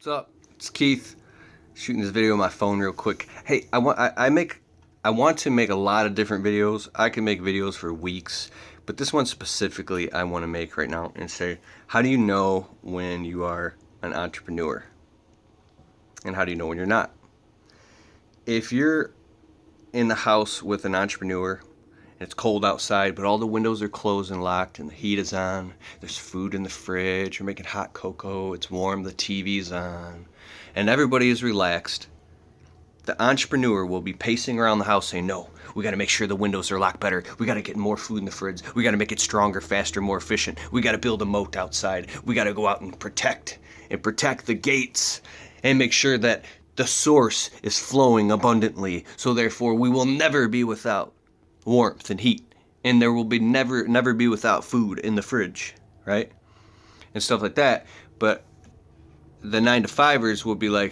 What's up? It's Keith, shooting this video on my phone real quick. Hey, I want to make a lot of different videos. I can make videos for weeks, but this one specifically I want to make right now and say, how do you know when you are an entrepreneur? And how do you know when you're not? If you're in the house with an entrepreneur, it's cold outside, but all the windows are closed and locked and the heat is on. There's food in the fridge. You're making hot cocoa. It's warm. The TV's on. And everybody is relaxed. The entrepreneur will be pacing around the house saying, no, we got to make sure the windows are locked better. We got to get more food in the fridge. We got to make it stronger, faster, more efficient. We got to build a moat outside. We got to go out and protect the gates and make sure that the source is flowing abundantly. So therefore, we will never be without warmth and heat, and there will be never be without food in the fridge, right? And stuff like that. But the 9-to-5ers will be like,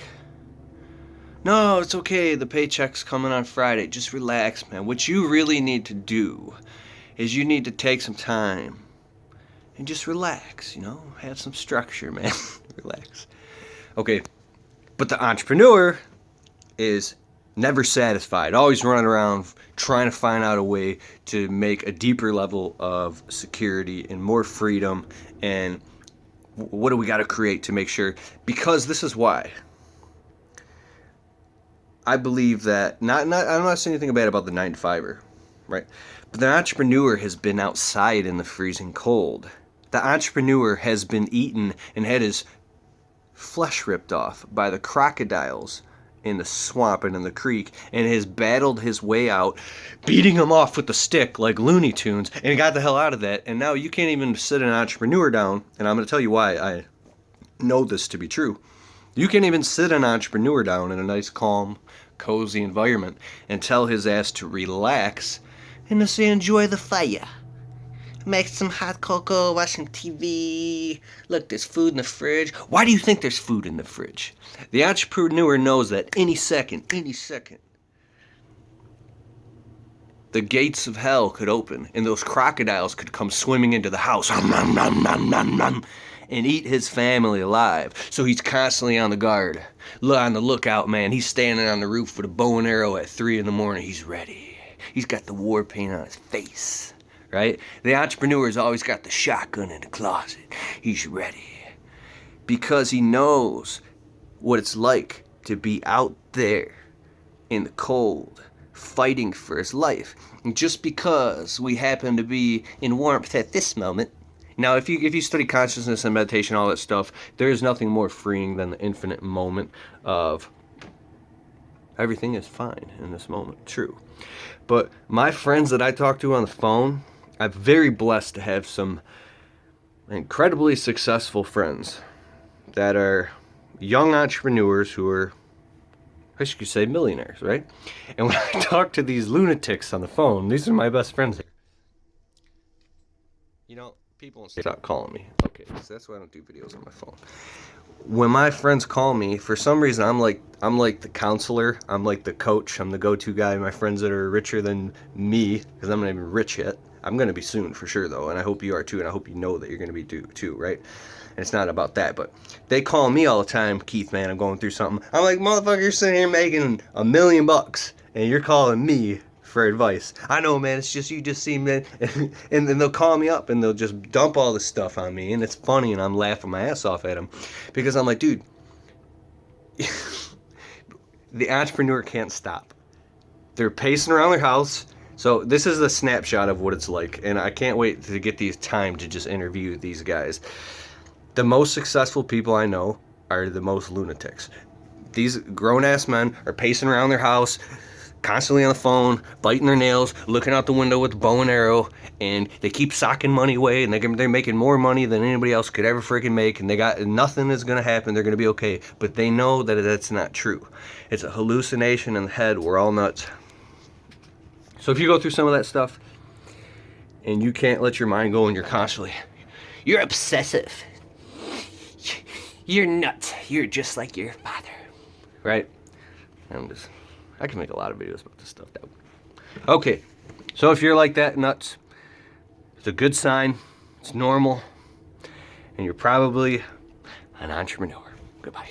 no, it's okay, the paycheck's coming on Friday, just relax, man. What you really need to do is you need to take some time and just relax, have some structure, man. Relax. Okay, but the entrepreneur is never satisfied, always running around trying to find out a way to make a deeper level of security and more freedom. And what do we got to create to make sure? Because this is why I believe that I'm not saying anything bad about the 9-to-5er, right? But the entrepreneur has been outside in the freezing cold. The entrepreneur has been eaten and had his flesh ripped off by the crocodiles in the swamp and in the creek, and has battled his way out, beating him off with the stick like Looney Tunes, and got the hell out of that. And now you can't even sit an entrepreneur down, and I'm going to tell you why I know this to be true. You can't even sit an entrepreneur down in a nice, calm, cozy environment and tell his ass to relax and to say enjoy the fire. Make some hot cocoa, watch some TV. Look, there's food in the fridge. Why do you think there's food in the fridge? The entrepreneur knows that any second, the gates of hell could open and those crocodiles could come swimming into the house and eat his family alive. So he's constantly on the guard, on the lookout, man. He's standing on the roof with a bow and arrow at 3 a.m. He's ready. He's got the war paint on his face. Right? The entrepreneur's always got the shotgun in the closet. He's ready. Because he knows what it's like to be out there in the cold, fighting for his life. And just because we happen to be in warmth at this moment. Now, if you study consciousness and meditation, all that stuff, there is nothing more freeing than the infinite moment of everything is fine in this moment. True. But my friends that I talk to on the phone, I'm very blessed to have some incredibly successful friends that are young entrepreneurs who are, I guess you could say, millionaires, right? And when I talk to these lunatics on the phone, these are my best friends here. People stop calling me. Okay, so that's why I don't do videos on my phone. When my friends call me, for some reason I'm like the counselor, I'm like the coach, I'm the go-to guy. My friends that are richer than me, because I'm not even rich yet. I'm going to be soon for sure though, and I hope you are too, and I hope you know that you're going to be too, right? And it's not about that, but they call me all the time, Keith, man, I'm going through something. I'm like, motherfucker, you're sitting here making $1 million, and you're calling me for advice. I know, man, it's just, you just seem that, and then they'll call me up, and they'll just dump all this stuff on me, and it's funny, and I'm laughing my ass off at them, because I'm like, dude, the entrepreneur can't stop. They're pacing around their house. So this is a snapshot of what it's like, and I can't wait to get these time to just interview these guys. The most successful people I know are the most lunatics. These grown-ass men are pacing around their house, constantly on the phone, biting their nails, looking out the window with a bow and arrow, and they keep socking money away, and they're making more money than anybody else could ever freaking make, and they got nothing is going to happen, they're going to be okay. But they know that that's not true. It's a hallucination in the head. We're all nuts. So if you go through some of that stuff and you can't let your mind go and you're obsessive. You're nuts. You're just like your father. Right? I can make a lot of videos about this stuff. Okay. So if you're like that, nuts, it's a good sign. It's normal. And you're probably an entrepreneur. Goodbye.